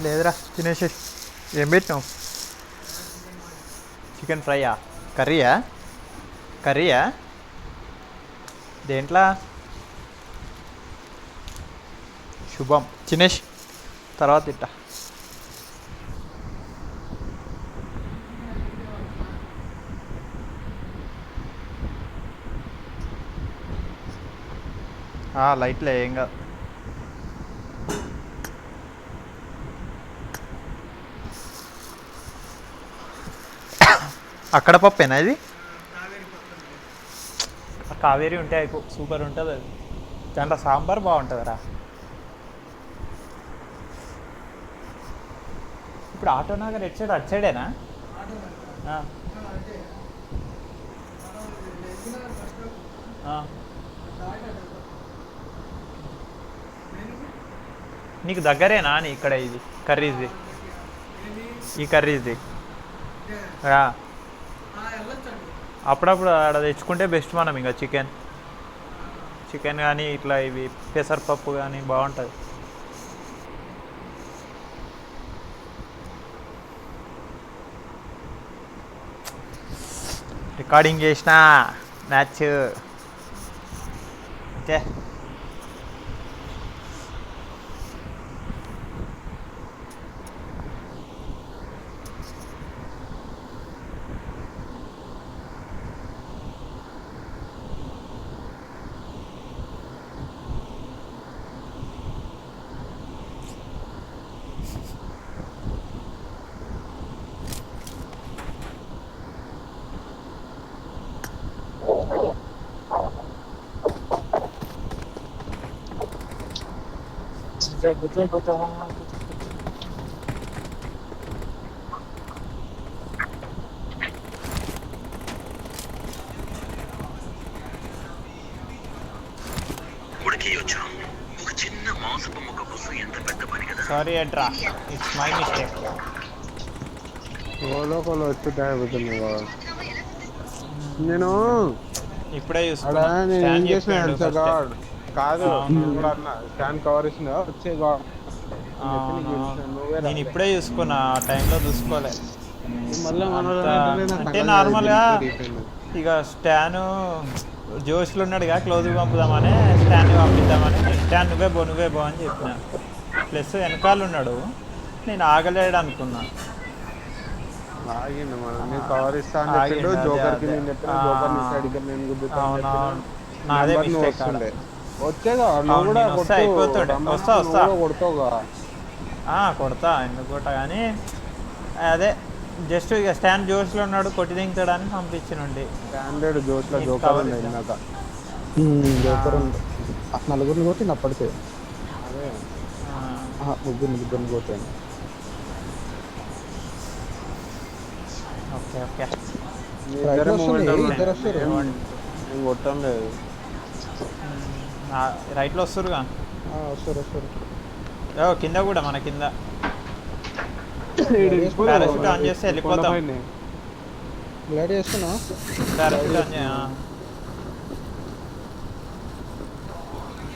లేదురా తినేసి. ఏం పెట్టినావు? చికెన్ ఫ్రైయా? కర్రీయా? కర్రీయా దేంట్లో? శుభం తినేసి తర్వాత తింటా. లైట్లే ఏం కాదు. అక్కడ పప్పేనా ఇది? కావేరి ఉంటే అయిపో, సూపర్ ఉంటుంది అది. దాంట్లో సాంబార్ బాగుంటుందిరా. ఇప్పుడు ఆటో నగర్ ఎట్ సైడ్? అటు సైడేనా? నీకు దగ్గరేనా అని ఇక్కడ ఇది కర్రీస్ది? ఈ కర్రీస్ది అప్పుడప్పుడు ఆడ తెచ్చుకుంటే బెస్ట్ మనం. ఇంకా చికెన్ కానీ ఇట్లా ఇవి పెసరపప్పు కానీ బాగుంటుంది. రికార్డింగ్ చేసిన మ్యాచ్ ఓకే. సారీ అడ్రా, ఇట్స్ మై మిస్టేక్. నేను ఇప్పుడే కాదు స్టాండ్ కవర్ ఇచ్చిందా వచ్చే. నేను ఇప్పుడే చూసుకున్నా, ఆ టైంలో చూసుకోలే. అంటే నార్మల్గా ఇక స్టాను జోష్లో ఉన్నాడుగా, క్లోజ్కి పంపుదామని స్టాండ్ పంపిద్దామని. స్టాండ్ నువ్వే బో అని చెప్పిన. ప్లస్ వెనకాల ఉన్నాడు, నేను ఆగలేడు అనుకున్నా. నాదే మిస్టేక్. కొడతా ఎందుకు కొట్టా కానీ అదే జస్ట్ ఇక స్టాండ్ జోష్లో ఉన్నాడు, కొట్టి దించడానికి పంపించినండి. నలుగురిని కొట్టి అప్పటికే ముగ్గురిని కొట్టాను. ఓకే ఓకే, కొట్టం లేదు. రైట్లో వస్తురుగా? కింద కూడా మన కింద పారాషూట్ ఆన్ చేస్తే వెళ్ళిపోతాం. పారాషూట్ ఆన్ చేయ,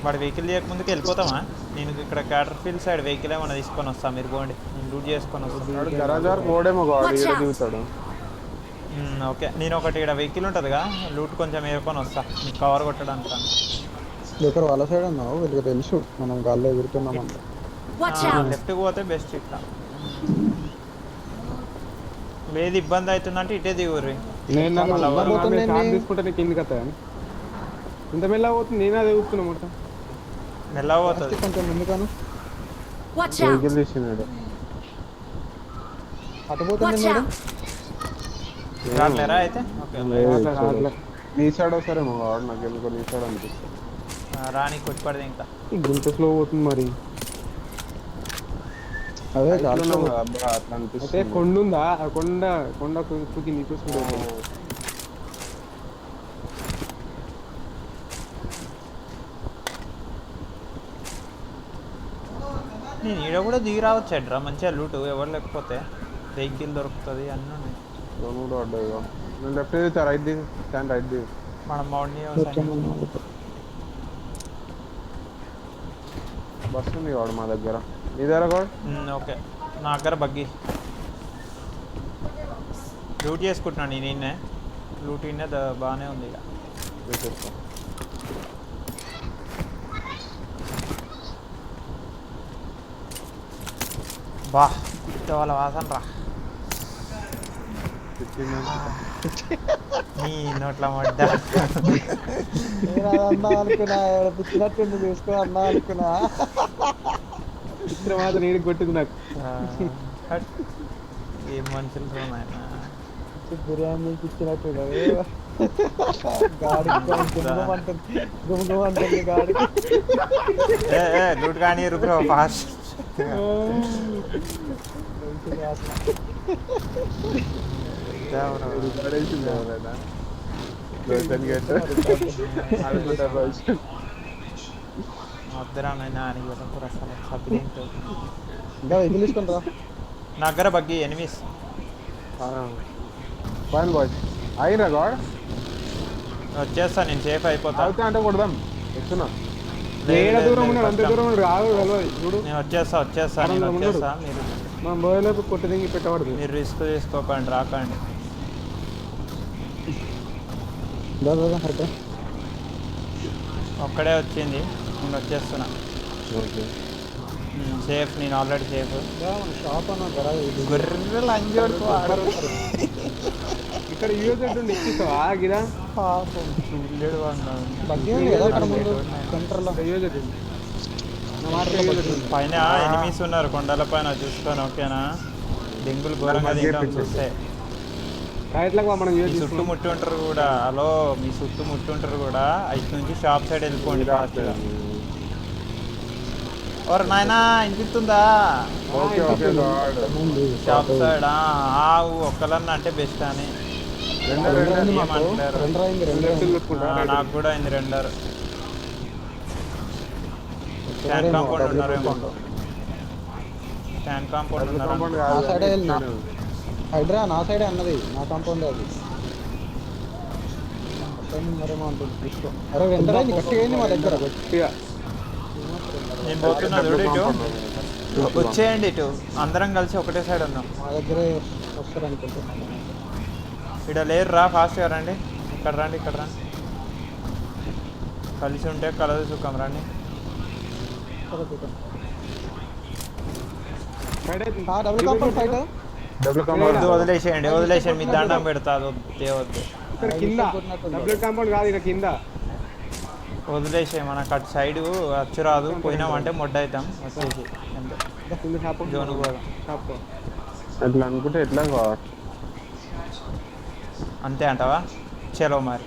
వాడు వెహికల్ చేయకముందుకు వెళ్ళిపోతామా? నేను ఇక్కడ క్యాటర్ ఫీల్డ్ సైడ్ వెహికల్ ఏమన్నా తీసుకొని వస్తాను, మీరు పోండి, నేను లూట్ చేసుకొని వస్తాను. ఓకే, నేను ఒకటి ఇక్కడ వెహికల్ ఉంటుందిగా, లూట్ కొంచెం ఏరుకొని వస్తా, నీకు కవర్ కొట్టడానికి. ఇక్కడ వాళ్ళ సైడ్ ఉన్నావు, వీళ్ళకి తెలుసు మనం గాల్లో ఎగురుతున్నామంట. లెఫ్ట్కి పోతే బెస్ట్. ఇట్లా లేదు ఇబ్బంది అవుతుందంటే ఇటే దిగుర్రి. తీసుకుంటే కిందికి వస్తా ఇంత మెల్లగా పోతుంది, నేను అదే కూర్చున్నా మొత్తం మెల్లగా పోతుంది. కొంచెం ముందు కాను తీసినాడు అటుపోతుంది. రాట్లేరా అయితే? నీ సైడ్ వస్తారేమో వాడు, నాకు ఎందుకో నీ సైడ్ అనిపిస్తుంది. రాని కొట్టుపడదు ఇంకా గుంట స్లో పోతుంది మరి. అదే అట్లా అనిపిస్తుంది. కొండ ఉందా? కొండ కుకి నీ చూసుకుంటే నేను ఈడ కూడా దిగి రావచ్చు అడ్రా, మంచిగా లూటు ఎవరు లేకపోతే వెహికల్ దొరుకుతుంది అన్నీ ఉన్నాయి. Left right the stand right the మనం మౌంట్ బస్ ఉంది వాడు మా దగ్గర. నీ దగ్గర కూడా ఓకే. నా దగ్గర బగ్గి లూట్ చేసుకుంటున్నాను నేను నిన్నే లూట్ ఇన్నే బాగానే ఉంది ఇక బా వాళ్ళ వాసన రా నీ నోట్ల మడ్డ నేను అది అన్నా అనుకున్నా పిచ్చినట్టు చూసుకుని అన్నా అనుకున్నా చిత్రం మాత్రం నేను కొట్టింది నాకు ఏం మనుషులు రా నాయన బిర్యానీ ఇచ్చినట్టు గాడికి గుమ్మంటుంది గాడికి లూట్ కానీ బ్రో ఫాస్ట్ వద్దరా నాయన అని అసలు సబ్బిదేంటో ఇంకా ఇది తీసుకుంటా నా దగ్గర బగ్గి ఎనిమిస్ ఫైన్ బాయ్ అయినా గాడ్ వచ్చేస్తా నేను సేఫ్ అయిపోతా అవుతా అంటే కొడదాం వస్తున్నా ఏడ దూరం ఉన్నాడు అంత దూరం ఉన్నాడు రాదు చూడు నేను వచ్చేస్తా మీరు మనం బోయలోపు కొట్టి దింగి పెట్టబడదు మీరు రిస్క్ తీసుకోకండి రాకండి ఒక్కడే వచ్చింది నేను వచ్చేస్తున్నా సేఫ్ నేను ఆల్రెడీ సేఫ్ షాప్ అన్నా గొర్రెలు అంజోడుకు వాడరు ఇక్కడ యూజ్ ఉంటుంది ఇచ్చిస్తావా గిరా పాపం చూడలేడు అన్నాడు బగ్గి ఉంది కదా అక్కడ ముందు సెంటర్లో యూజ్ పైన ఎనిమిస్ ఉన్నారు కొండల పైన చూసుకొని ఓకేనా డెంగులు ఘోరంగా తింటాం చూస్తే రైట్లకు మనం మీ యూజ్ చుట్టుముట్టి ఉంటారు కూడా హలో మీ చుట్టుముట్టి ఉంటారు కూడా ఇటు నుంచి షాప్ సైడ్ వెళ్ళిపోండి ఫాస్ట్గా ఓర్ నాయనా ఇంటిస్తుందా ఓకే ఓకే గాడ్ షాప్ సైడ్ ఆవు ఒక్కలన్నా అంటే బెస్ట్ అని ఏమంటారు నాకు కూడా అయింది రెండర్ స్టాండ్ కాంపౌండ్ ఉన్నారేమో స్టాండ్ కాంపౌండ్ ఉన్నారు నా సైడే వెళ్ళినా హైడ్రా నా సైడే అన్నది నా కాంపౌండ్ అది మరేమో అంటుంది తీసుకో అరే రెండర్ అయింది గట్టిగా అయింది మా దగ్గర గట్టిగా నేను పోతున్నా చూడు ఇటు వచ్చేయండి ఇటు అందరం కలిసి ఒకటే సైడ్ ఉన్నాం మా దగ్గరే వస్తారు అనుకుంటా ఇక్కడ లేరు రా ఫాస్ట్గా రండి ఇక్కడ రండి కలిసి ఉంటే కలదు సుఖం రండి double compound fight double compound వదిలేసేయండి మీ దండం పెడతా అది వద్దు ఇక్కడ కింద డబుల్ కాంపౌండ్ కాదు ఇక్కడ కింద వదిలేసే మనకు అటు సైడ్ వచ్చి రాదు పోయినామంటే మొడ్డ అవుతాం వచ్చేసి అంతే కింద షాప్ జోను కూడా షాప్ అట్లా అనుకుంటే ఎట్లా అంతే అంటావా చలో మరి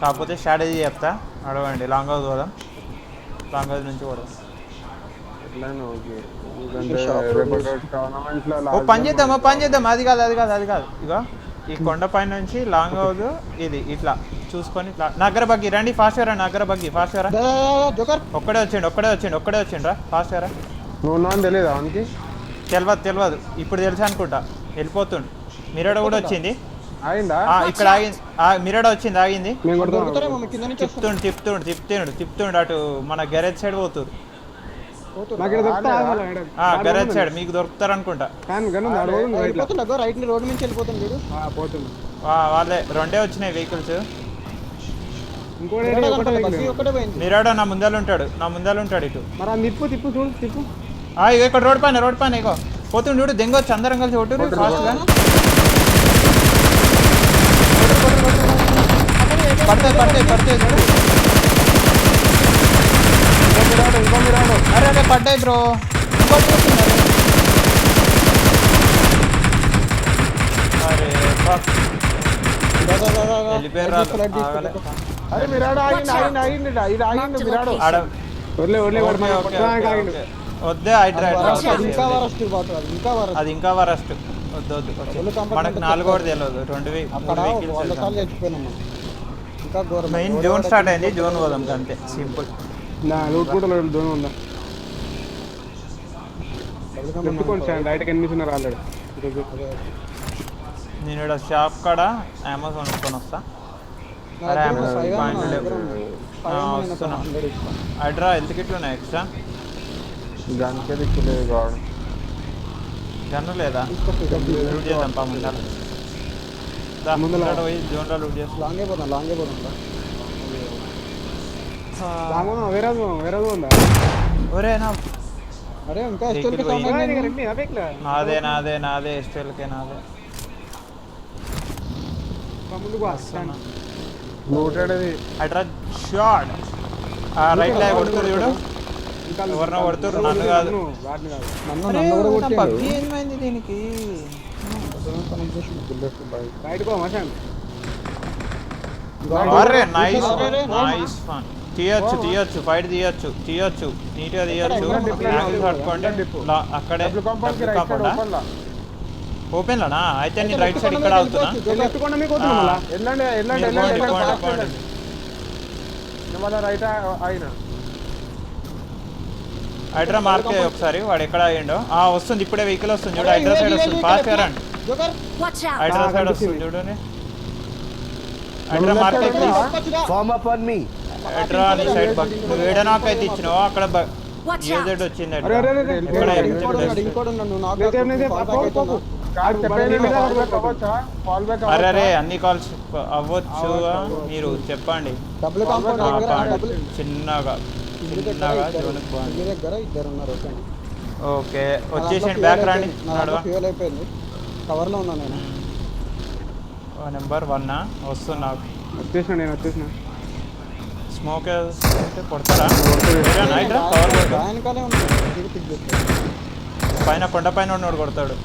కాకపోతే స్ట్రాటజీ చెప్తా అడగండి లాంగ్ హౌస్ పోదాం లాంగ్ హౌస్ నుంచి పోదాం ఎట్లా ఓకే టోర్నమెంట్స్లో ఓ పని చేద్దాం అది కాదు ఇగో ఈ కొండ పైన నుంచి లాంగ్ హౌస్ ఇది ఇట్లా చూసుకొని ఇట్లా నగర బగ్గి రండి ఫాస్ట్గా రా నగర బగ్గి ఫాస్ట్గా రా జోకర్ ఒక్కడే వచ్చిండు రా ఫాస్ట్గా రా నువ్వు నాన్ తెలియదా వానికి తెలియదు ఇప్పుడు తెలుసు అనుకుంటా వెళ్ళిపోతుండు మిరడ కూడా వచ్చింది ఆగిందా ఇక్కడ ఆగింది మిరడ వచ్చింది ఆగింది నేను కొడతాను దొరుకుతారేమో కింద నుంచి తిప్పుతుండు అటు మన గెరేజ్ సైడ్ పోతురు నాకు ఇక్కడ దొరుకుతా గెరేజ్ సైడ్ మీకు దొరుకుతారు అనుకుంటా కానీ గన్ను వెళ్ళిపోతుండగో రైట్ రోడ్ నుంచి వెళ్ళిపోతుంది వీడు పోతున్నా వాళ్ళే రెండే వచ్చినాయి వెహికల్స్ ఇంకోటి బస్సు ఒక్కటే పోయింది మిరాడ నా ముందర ఉంటాడు ఇటు మరి ఆ తిప్పు చూడు తిప్పు ఇగో ఇక్కడ రోడ్ పైన ఇగో పోతుండు చూడు దెంగొచ్చు అందరం కలిసి కొట్టురు ఫాస్ట్గా పడతాయి అరే పడ్డాయి బ్రో అరే వెళ్ళిపోయారు అరే మిరాడు ఆగింది ఇది ఆగింది మిరాడు వదిలే వద్దే హైడ్రా ఇంకా వరస్ట్ ఇంకా వరస్ట్ అది ఇంకా వరస్ట్ వద్దు మనకు 4 కూడా తెలియదు 2 అక్కడ 100 సార్లు చచ్చిపోయినాం మనం ఇంకా ఘోరం మెయిన్ జోన్ స్టార్ట్ అయింది జోన్ పోదాం అంతే సింపుల్ నా లూట్ కూడా దూరం ఉందా చెప్పుకోండి రైట్కి ఎన్ని ఉన్నారు ఆల్రెడీ నేను ఇక్కడ షాప్ కాడ అమెజాన్ కొనుక్కొని వస్తా అరే అమెజాన్ పాయింట్ లేవు వస్తున్నా హైడ్రా హెల్త్ కిట్లు ఉన్నాయి ఎక్స్ట్రా దానికే దిక్కులేదు కావడం. గన్ను లేదా లూట్ చేద్దాం పా ముందర ముందర. పోయి జోన్లో లూట్ చేస్తాం. లాంగ్ అయిపోతాం వేరే ఉందా? ఒరే నా అరే ఇంకా Vehicle ఎస్టెల్ పోయి. నాదే ఎస్టేల్కే నాదే అట్రా షాట్ రైట్ లే కొడుతుంది చూడు. ఎవరినో కొడుతుర్రు, నన్ను కాదు. నన్ను అరే, నన్ను కూడా నా కొట్టిండు. పబ్జి ఏమైంది దీనికి? అరే నైస్ నైస్ ఫన్. తీయొచ్చు ఫైట్ తీయొచ్చు నీట్గా తీయొచ్చు. యాంగిల్ పట్టుకోండి అక్కడే. ఓపెన్ లోనా? అయితే నేను రైట్ సైడ్ ఇక్కడ అవుతున్నా. హైడ్రా మార్కే ఒకసారి వాడు ఎక్కడ అయ్యిండో. వస్తుంది ఇప్పుడే వెహికల్ వస్తుంది చూడు. హైడ్రా సైడ్ వస్తుంది. ఫాస్ట్ రండి. హైడ్రా సైడ్ వస్తుంది చూడండి. హైడ్రా మార్కే హైడ్రా నీ సైడ్ నువ్వు ఏడనాకైతే ఇచ్చినావు అక్కడ ఏజెడ్ వచ్చింది. అరే అన్ని కాల్స్ అవ్వచ్చు. మీరు చెప్పండి చిన్నగా దగ్గర ఇద్దరు ఉన్నారు. ఓకే వచ్చేసండి. బ్యాక్ రండి. ఫ్యూల్ అయిపోయింది. కవర్ లో ఉన్నా నేను. నెంబర్ 1 వస్తున్నా. వచ్చేసిన స్మోక్ కొడతారా? ఆయనకాలే ఉన్నాడు. పైన కొండ పైన ఉన్నోడు కొడతాడు.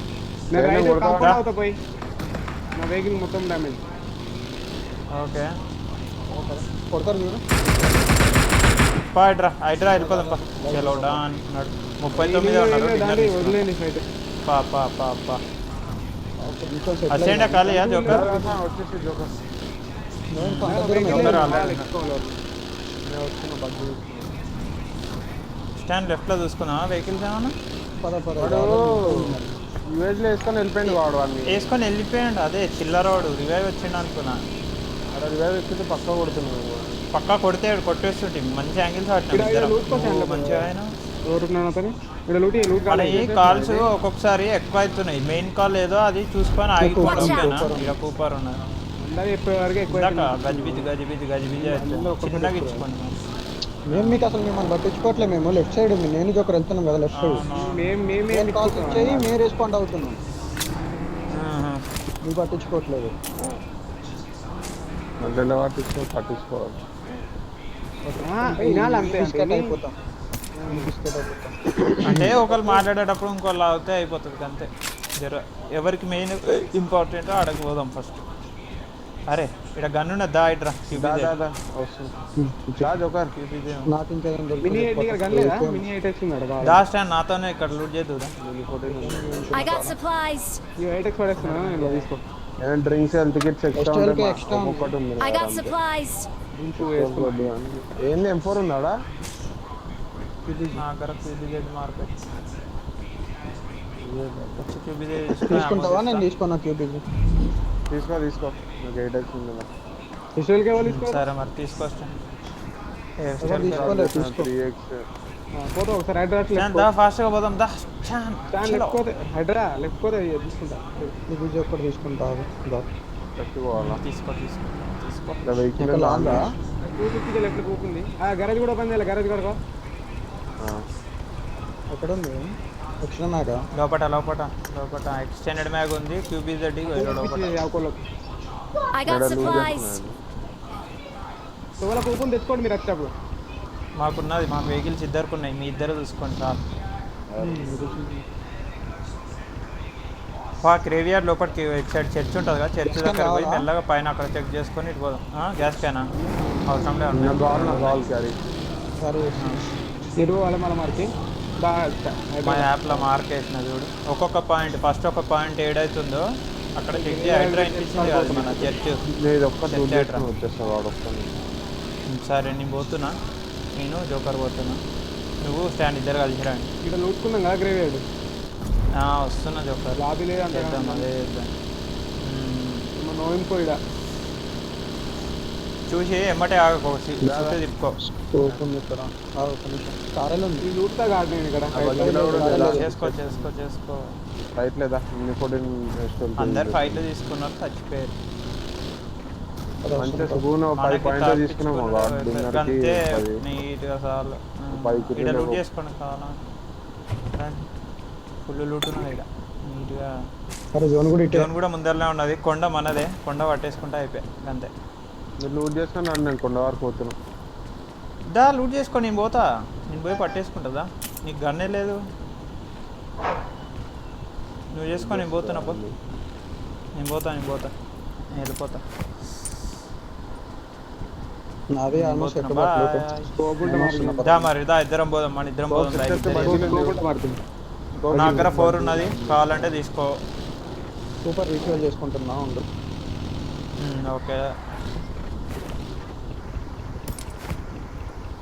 నా వెహికల్ మొత్తం డ్యామేజ్. ఓకే కొడతారు మీరు. హైడ్రా వెళ్ళిపోదాం పా. చలో డాన్ 39 ఉన్నారు. అసేండా ఖాళీయా జోకర్? స్టాండ్ లెఫ్ట్ లో చూసుకుందామా వెహికల్స్ ఏమన్నా? వేసుకొని వెళ్ళిపోయాడు. అదే చిల్లర వాడు రివైవ్ వచ్చిండు అనుకున్నా. పక్కా కొడితే కొట్టేస్తుంటే మంచి యాంగిల్స్ ఆడినా మంచిగా అయినా. కాల్స్ ఒక్కొక్కసారి ఎక్కువ అవుతున్నాయి. మెయిన్ కాల్ ఏదో అది చూసుకొని ఆగిపోయినా. ఇక కూపర్ ఉన్నది. గజిబిజి చిన్నగా ఇచ్చుకోండి. మేము మీకు అసలు మిమ్మల్ని పట్టించుకోవట్లేదు. మేము లెఫ్ట్ సైడ్ నేను జోకర్ వెళ్తున్నాం కదా లెఫ్ట్ సైడ్. కాల్స్ వచ్చేది మేము రెస్పాండ్ అవుతున్నాం. మీరు పట్టించుకోవట్లేదు. అయిపోతాం. అంటే ఒకళ్ళు మాట్లాడేటప్పుడు ఇంకోళ్ళు అవుతే అయిపోతుంది అంతే. ఎవరికి మెయిన్ ఇంపార్టెంట్ అడగపోదాం ఫస్ట్. అరే ఇక్కడ గన్ ఉన్నదా? ఇట్రా స్టాండ్ నాతోనే ఇక్కడ లూట్ చేద్దా. డ్రింక్స్ టికెట్స్ ఎక్స్ట్రా ఏంది M4 ఉన్నాడా? మార్కెట్ తీసుకుంటావా? నేను తీసుకున్నా క్యూబీజీ. తీసుకో సరే మరి తీసుకొస్తాను. ఫాస్ట్గా పోదాం. హైడ్రా లెఫ్ట్ పోతే తీసుకుంటా. క్యూబీజీ ఒక్కటి తీసుకుంటా. తీసుకో గరేజ్ కూడా ఓపెన్ చేయాలి. గరేజ్ కూడా ఎక్కడ ఉంది? వచ్చినాక లోపట ఎక్స్టెండెడ్ మ్యాగ్ ఉంది. క్యూబీజెడ్ కూపన్ తెచ్చుకోండి మీరు వచ్చేటప్పుడు. మాకున్నది. మాకు వెహికల్స్ ఇద్దరికి ఉన్నాయి. మీ ఇద్దరు చూసుకోండి చాలు. గ్రేవియార్డ్ లోపలికి సైడ్ చర్చ్ ఉంటుంది కదా. చర్చ్ దగ్గర పోయి మెల్లగా పైన అక్కడ చెక్ చేసుకొని ఇటు పోదాం. గ్యాస్ క్యానా అవసరం లేదు. మా యాప్లో మార్క్ వేసిన చూడు. ఒక్కొక్క పాయింట్ ఫస్ట్ ఒక పాయింట్ ఏడవుతుందో అక్కడ చెక్ చేసి హైడ్రా ఇనిపించింది కాదు మన చర్చ్. సరే నేను పోతున్నా. నేను జోకర్ పోతున్నా. నువ్వు స్టాండ్ ఇద్దరు కలిసి రండి. ఇక్కడ లూట్కున్నాం కదా గ్రేవియార్డ్. వస్తున్నా జోకర్. లాబీ లేదు. అదే చేద్దాం. చూసి ఎమ్మటే ఆగకు చూస్తే తిప్పుకో. స్కోప్ ఉంది ఇక్కడ. ఒక నిమిషం. కారెల్ ఉంది. ఈ లూట్ తో కాదు నేను ఇక్కడ చేసుకో రైట్ లేదా అందరు ఫైట్లు తీసుకున్నారు చచ్చిపోయారు. మంచిగా సుగుణ 5 పాయింట్లు తీసుకున్నాము అంతే నీట్గా చాలు. ఇక్కడ లూట్ చేసుకోండి కావాలా ఫుల్ లూట్ ఉన్నది ఇక్కడ నీట్గా. జోన్ కూడా ముందరనే ఉన్నది. కొండ మనదే, కొండ పట్టేసుకుంటే అయిపోయాయి అంతే. మీరు లూట్ చేసుకొని నేను కొండ వరకు పోతున్నాను. దా లూట్ చేసుకో, నేను పోతా, నేను పోయి పట్టేసుకుంటుందా. నీకు గన్నే లేదు, నువ్వు చేసుకో, నేను పోతున్నా పో. నేను పోతా నేను వెళ్ళిపోతా. దా మరి దా ఇద్దరం పోదాం, మన ఇద్దరం పోదాం. నా దగ్గర 4 ఉన్నది, కావాలంటే తీసుకో. సూపర్ రీఫిల్ చేసుకుంటున్నా ఉండు. ఓకే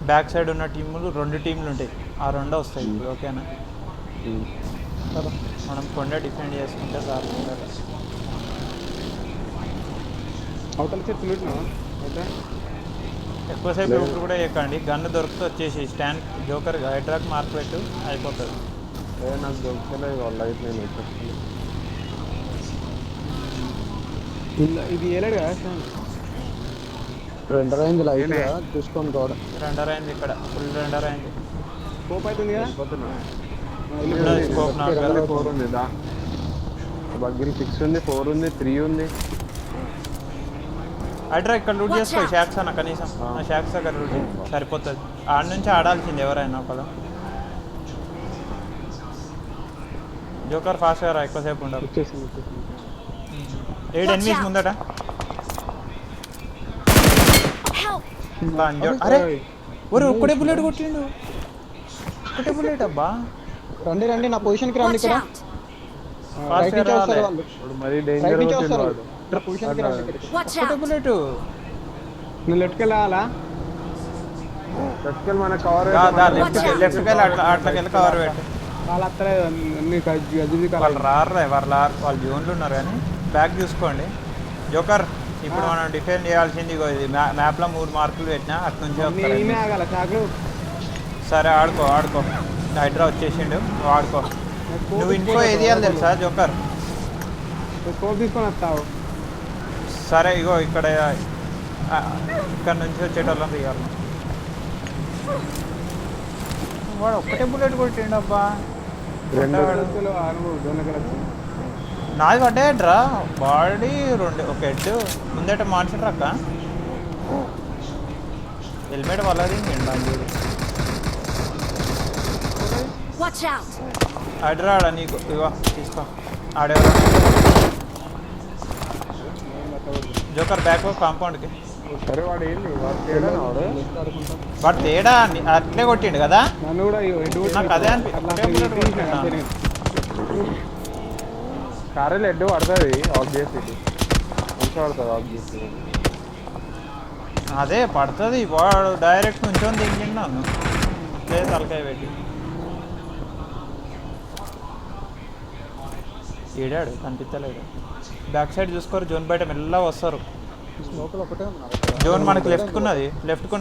బ్యాక్ సైడ్ ఉన్న టీములు 2 టీంలు ఉంటాయి, ఆ 2 వస్తాయి ఇప్పుడు. ఓకేనా మనం కొండ డిఫెండ్ చేసుకుంటే చాలు. అవతల చెట్లు ఎక్కువసేపు ఇప్పుడు కూడా ఎక్కండి. గన్ను దొరికితే వచ్చేసి స్టాండ్ జోకర్ హైడ్రాక్ మార్క్ పెట్టు, అయిపోతుంది. నాకు దొరకలేదు వాళ్ళ లైట్. నేను ఇది ఏలాడు కదా 2 అయింది లైట్ చూసుకొని కూడా 2 అయింది ఇక్కడ, ఫుల్ 2 అయింది. స్కోప్ అవుతుంది కదా, స్కోప్ 4 ఉంది. బగ్గిరి 6 ఉంది, 4 ఉంది, 3 ఉంది. హైడ్రా ఇక్కడ లూట్ చేసుకో. షాక్స్ అన్న కనీసం షాక్స్ దగ్గర లూట్ సరిపోతుంది. ఆడ నుంచి ఆడాల్సింది ఎవరైనా ఒకదా. జోకర్ ఫాస్ట్గా రా, ఎక్కువసేపు ఉండదు. 8 ఎనిమిస్ ముందట. అరే ఒరే ఒక్కడే బుల్లెట్ కొట్టిండు, ఒక్కటే బుల్లెట్ అబ్బా. రండి నా పొజిషన్కి రండి. ఇక్కడ బుల్లెట్ నువ్వు లెఫ్ట్కెళ్ళాలా? లెఫ్ట్కెళ్ళి మన కవర్ లెఫ్ట్కి వెళ్ళి అట్లకి వెళ్ళి కవర్ పెట్టు. వాళ్ళు అత్తలేదు, వాళ్ళు రారు, వాళ్ళు జోన్లు ఉన్నారు. కానీ బ్యాక్ చూసుకోండి. జోకర్ ఇప్పుడు మనం డిఫెండ్ చేయాల్సింది ఇది. మ్యాప్లో 3 మార్కులు పెట్టినా అటు నుంచి సరే ఆడుకో. హైడ్రా వచ్చేసిండు, నువ్వు ఆడుకో. నువ్వు ఇంకో ఏది ఇవ్వాలి తెలుసా జోకర్? స్కోప్ తీసుకొని వస్తావు. సరే ఇగో ఇక్కడ నుంచి వచ్చేటోళ్ళని తీయాలి. వాడు ఒక్కటే బుల్లెట్ కొట్టిండు అబ్బా. నాది పడ్డాయట్రా బాడీ 2 ఒక హెడ్ ముందట మాన్షన్ రక్క హెల్మెట్ వాళ్ళది ఆడరా ఆడ నీకు ఇవో తీసుకో. ఆడేవరా జోకర్ బ్యాక్ కాంపౌండ్కి. సరే వాడు ఏంది వాడు తేడా అట్లే కొట్టిండు కదా. నన్ను కూడా నాకు అదే అనిపించింది. కారెల్ హెడ్ పడుతుంది, ఆబ్వియస్లీ మంచిగా పడుతుంది ఆబ్వియస్లీ. అదే పడుతుంది. వాడు డైరెక్ట్ నుంచొని దించిండు నన్ను, లేదు తలకాయ పెట్టి. ఏడాడు కనిపించలేడు. బ్యాక్ సైడ్ చూసుకోరు, జోన్ బయట మెల్లగా వస్తారు. జోన్ మనకి లెఫ్ట్కి ఉన్నది, లెఫ్ట్కి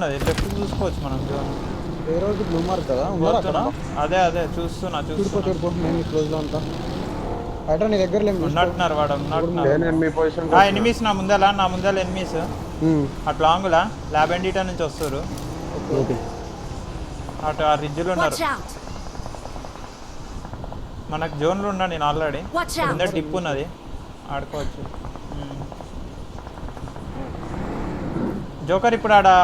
చూసుకోవచ్చు మనం జోన్. బ్లూ మార్క్ కదా అదే చూస్తున్నా. నీ దగ్గర ఉన్నట్టున్నారు వాడు ఎనిమిస్ నా ముందర ఎనిమిస్ అటు లాంగులా ల్యాబ్ అండ్ ఈటా నుంచి వస్తారు. అటు ఆ రిడ్జ్లో ఉన్నారు. మనకు జోన్లు ఉన్నా నేను ఆల్రెడీ ముందర టిప్ ఉన్నది, ఆడుకోవచ్చు. జోకర్ ఇప్పుడు ఆడు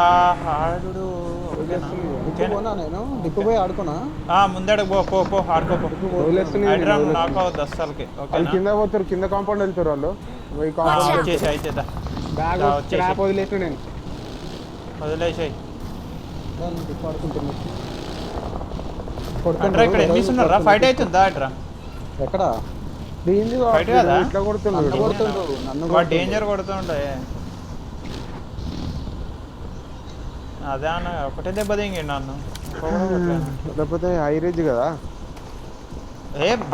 ముందడు పో ఆడుకోపో. నాకు అవద్దు అస్సలకి. కింద పోతారు, కింద కాంపౌండ్ వెళ్తారు వాళ్ళు. వచ్చేసి అయితే వదిలేసాయి. ఇక్కడ ఎనిమిస్ ఉన్నారా? ఫైట్ అవుతుందా అట్రా? ఎక్కడ ఫైట్ కదా, ఇట్లా కొడుతున్నాడు. వాడు డేంజర్ కొడుతుండే. అదే అన్న ఒకటే దెబ్బ దింగి నన్ను. లేకపోతే హై రేంజ్ కదా.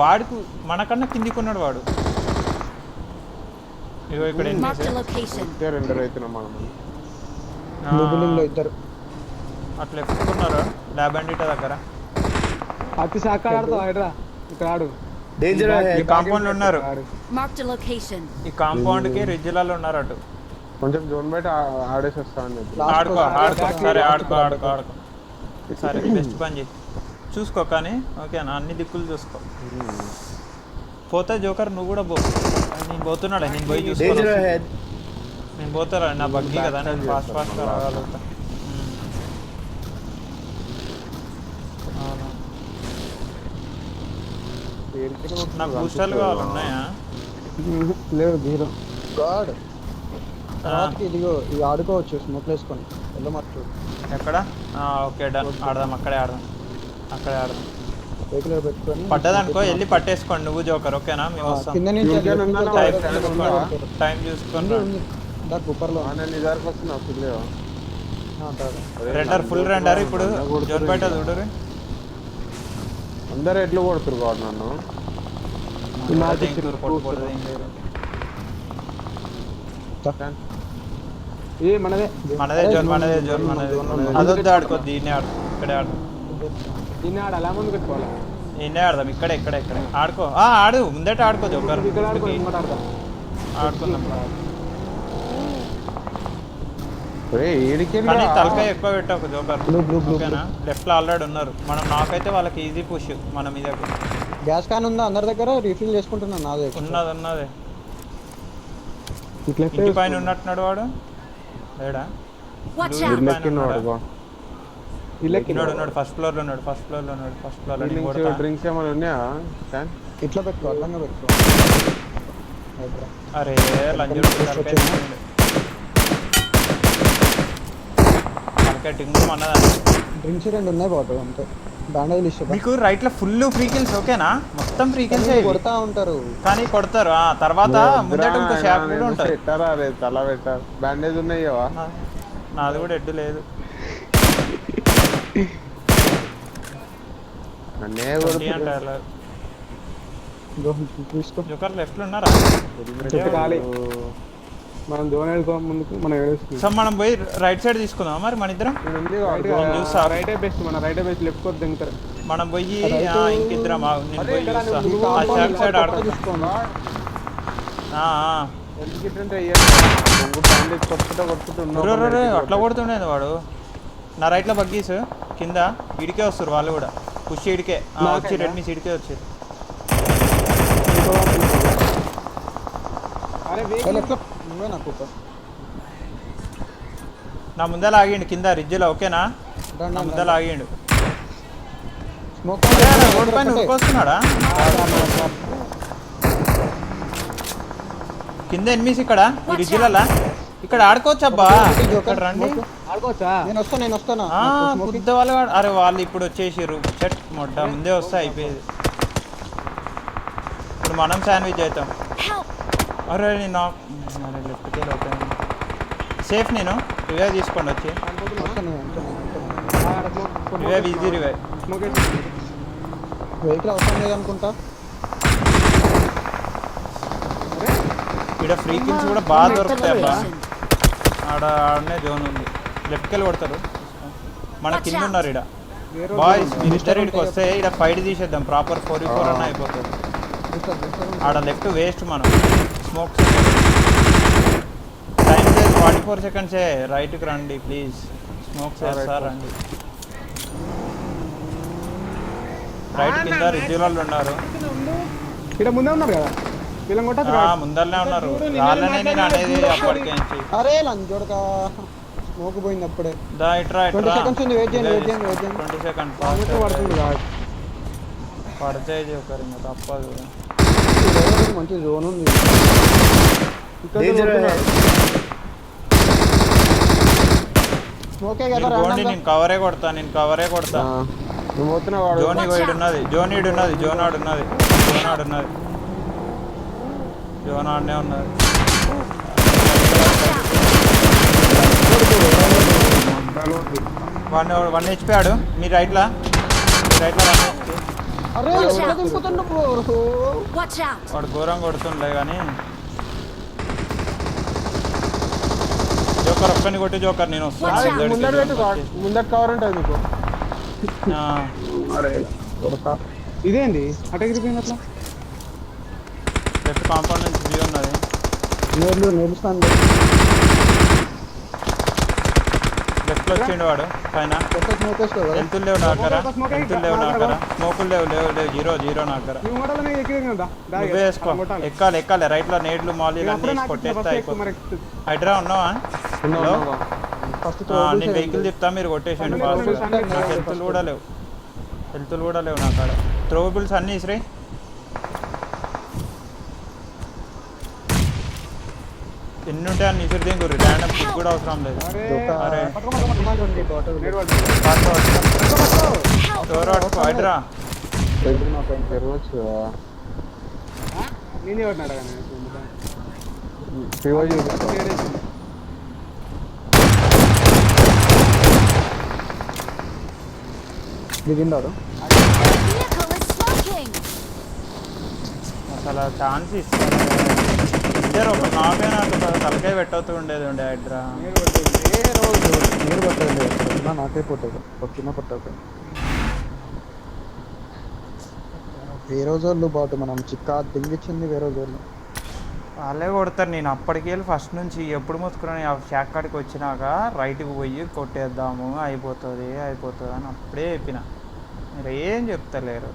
వాడికి మనకన్నా కిందికి ఉన్నాడు వాడు. ఇగో ఇక్కడ రెండర్ అవుతున్నాం మనం. బ్లూ బిల్డింగ్ లో ఇద్దరు. అట్లా ఎక్కుతున్నారు ల్యాబ్ అండ్ ఇట దగ్గర. అతి శాఖ ఆడతావు ఆడరా ఇక్కడ ఆడు. డేంజర్ ఈ కాంపౌండ్ ఉన్నారు. Marked a location. ఈ కాంపౌండ్ కి రిజ్జిలలో ఉన్నారు అటు. కొంచెం జోన్ బయట ఆడేసి వస్తాను. ఆడుకో సరే ఆడుకో సరే బెస్ట్ పని చేయి. చూసుకో కానీ ఓకేనా, అన్ని దిక్కులు చూసుకో. పోతే జోకర్ నువ్వు కూడా పో. నేను పోతున్నాడా, నేను పోయి చూసుకో. నేను పోతారా, నా బగ్గి కదా, నేను ఫాస్ట్గా రాగలుగుతా. అవును, నాకు బూస్టర్లు కావాలి. ఉన్నాయా? లేదు జీరో. గాడ్ ఇదిగో ఇది ఆడుకోవచ్చు స్మోక్ వేసుకొని వెళ్ళమట్టు. ఎక్కడ? ఓకే డన్, ఆడదాం. అక్కడే ఆడదాం. వెహికల్ పెట్టుకొని పడ్డదనుకో వెళ్ళి పట్టేసుకోండి నువ్వు జోకర్. ఓకేనా, మేము వస్తాం. కింద నుంచి టైం చూసుకోండి. కుప్పర్లో నీ దగ్గరకు వస్తున్నా పిల్లలు. Render full render. ఇప్పుడు జోన్ బయట చూడరు. అందరు ఎట్లు కొడుతురు కాదు నన్ను. మనదే జోన్. అదొద్దు, ఆడుకో. దీన్నే ఆడు, ఇక్కడే ఆడు. దీన్ని ఆడ అలా ముందు పెట్టుకోవాలా? దీన్నే ఆడదాం. ఇక్కడే ఆడుకో. ఆడు ముందట ఆడుకో జోకర్. ఆడుకుందాం. కానీ తలకాయ ఎక్కువ పెట్టావు జోకర్. ఓకేనా, లెఫ్ట్ లో ఆల్రెడీ ఉన్నారు. మనం నాకైతే వాళ్ళకి ఈజీ పుష్. మన మీద గ్యాస్ క్యాన్ ఉందా అందరి దగ్గర? రీఫిల్ చేసుకుంటున్నాను నాదే. ఉన్నది. ఇంటి పైన ఉన్నట్టున్నాడు వాడు. లేడా? Watch out. ఉన్నాడు. ఫస్ట్ ఫ్లోర్ లో ఉన్నాడు. డ్రింక్స్ ఏమైనా ఉన్నాయా? ఇట్లా పెట్టుకో, అడ్డంగా పెట్టుకో. అరే లంచ్ టింగు అన్నదాన్ని. డ్రింక్స్ 2 ఉన్నాయి బాటు అంతే. బ్యాండేజ్ ఇష్టం. మీకు రైట్ లో ఫుల్ ఫ్రీ కిల్స్. ఓకేనా, మొత్తం ఫ్రీ కిల్స్ కొడతా ఉంటారు. కానీ కొడతారు. తర్వాత ముందట ఇంకో షాప్ కూడా ఉంటుంది. పెట్టారా? అరే తల పెట్టారు. బ్యాండేజ్ ఉన్నాయా? నాది కూడా ఎడ్డు లేదు. జోకర్ లెఫ్ట్ లో ఉన్నారా? మనం జోన్ వెళ్ళిపోం ముందుకు. మనం సో మనం పోయి రైట్ సైడ్ తీసుకుందాం మరి. మన ఇద్దరం రైటే బెస్ట్. మన రైటే బెస్ట్. లెఫ్ట్ కోట్ దిగుతారు. మనం పోయి ఇంకిద్దరం సైడ్ ఆడుకుందాం. అట్లా కొడుతుండేది వాడు. నా రైట్ లో బగ్గీస్ కింద ఇడికే వస్తారు వాళ్ళు కూడా. పుష్ ఇడికే వచ్చి రెడ్మీ ఇడికే వచ్చారు. నా ముందర ఆగిండు కింద రిజ్జిలో. ఓకేనా, నా ముందర ఆగిండు. రోడ్ పైన ఉరికొస్తున్నాడా? కింద ఎనిమిస్ ఇక్కడ ఈ రిజ్జిల. ఇక్కడ ఆడుకోవచ్చు అబ్బా. ఇక్కడ రండి. నేను వస్తాను. బుద్ధ వాళ్ళు. అరే వాళ్ళు ఇప్పుడు వచ్చేసారు. చెట్ మొట్ట ముందే వస్తే అయిపోయేది. ఇప్పుడు మనం శాండ్విచ్ అవుతాం. అరే నేను లెఫ్ట్కి వెళ్ళి సేఫ్. నేను రివైవ్ తీసుకోండి వచ్చి. Revive easy revive. వెహికల్ అవసరం లేదనుకుంటా. ఇక్కడ ఫ్రీ కిల్స్ కూడా బాగా దొరుకుతాయి అబ్బా. ఆడనే జోన్ ఉంది. లెఫ్ట్కి వెళ్ళి కొడతారు. మన కింద ఉన్నారు ఇక్కడ. బాయ్స్ మీరు ఇద్దరు ఇక్కడికి వస్తే ఇక్కడ ఫైట్ తీసేద్దాం. ప్రాపర్ 4v4 అన్న అయిపోతుంది. ఆడ లెఫ్ట్ వేస్ట్. మనం స్మోక్ టైం లేదు. 44 సెకండ్సే. రైట్కి రండి ప్లీజ్. స్మోక్ చేస్తా రండి. రైట్ కింద రిజ్యూలలో ఉన్నారు. ఇక్కడ ముందే ఉన్నారు కదా. ముందరనే ఉన్నారు. వాళ్ళనే నేను అనేది అప్పటికే. అరే లంచోడక స్మోక్ పోయింది అప్పుడే. 20 సెకండ్స్ ఉంది. వెయిట్ చేయండి. 20 సెకండ్స్ పడితే ఒకరు ఇంకా తప్పదు. మంచి జోన్ ఉంది. స్మోకే కదా. నేను కవరే కొడతా. జోన్ ఉన్నది. జోన్ ఆడున్నది. జోన్ ఆడనే ఉన్నది. వన్ హెచ్పి ఆడు. మీ రైట్లో 1 HP. వాడు ఘోరం కొడుతుండే కానీ జోకర్ ఒక్కని కొట్టి జోకర్ నేను వస్తాను ముందర పెట్టు ముందర కవర్ ఉంటుంది మీకు ఇదేంది అటగిరిపోయింది అట్లా లెఫ్ట్ కాంపౌండ్ నుంచి వ్యూ ఉన్నది నిలుస్తాను లెఫ్ట్ లో వచ్చిండు వాడు పైన వెళ్తులు లేవు నాకరా స్మోకులు లేవు జీరో నాకరా నువ్వే వేసుకో ఎక్కాలి రైట్ లో నేడ్లు మాలి కొట్టేస్తే అయిపోతుంది హైడ్రా ఉన్నావా నేను వెహికల్ చెప్తా మీరు కొట్టేసేయండి నాకు హెల్తులు కూడా లేవు నా కాడ త్రోబుల్స్ అన్నీ శ్రీ ఎన్ని ఉంటాయి అన్ని ఇసురు దిగురు ర్యాండమ్ పిక్ కూడా అవసరం లేదు అరే హైడ్రా దిగిందాడు Vehicle is smoking. అసలు ఛాన్స్ ఇస్తాను ఇద్దరు ఒక నాకే నాకు తలకాయ పెట్టవుతూ ఉండేది హైడ్రా నీరు పట్టండి నాకే పుట్టదు పొద్దున్న పుట్టదు వేరే రోజుల్లో బాటు మనం చిక్కా దింగిచ్చింది వేరే రోజుల్లో వాళ్ళే కొడతారు నేను అప్పటికి వెళ్ళి ఫస్ట్ నుంచి ఎప్పుడు మూసుకున్నాను ఆ షాక్ కాడికి వచ్చినాక రైట్కి పోయి కొట్టేద్దాము అయిపోతుంది అని అప్పుడే చెప్పిన మీరు ఏం చెప్తలేరు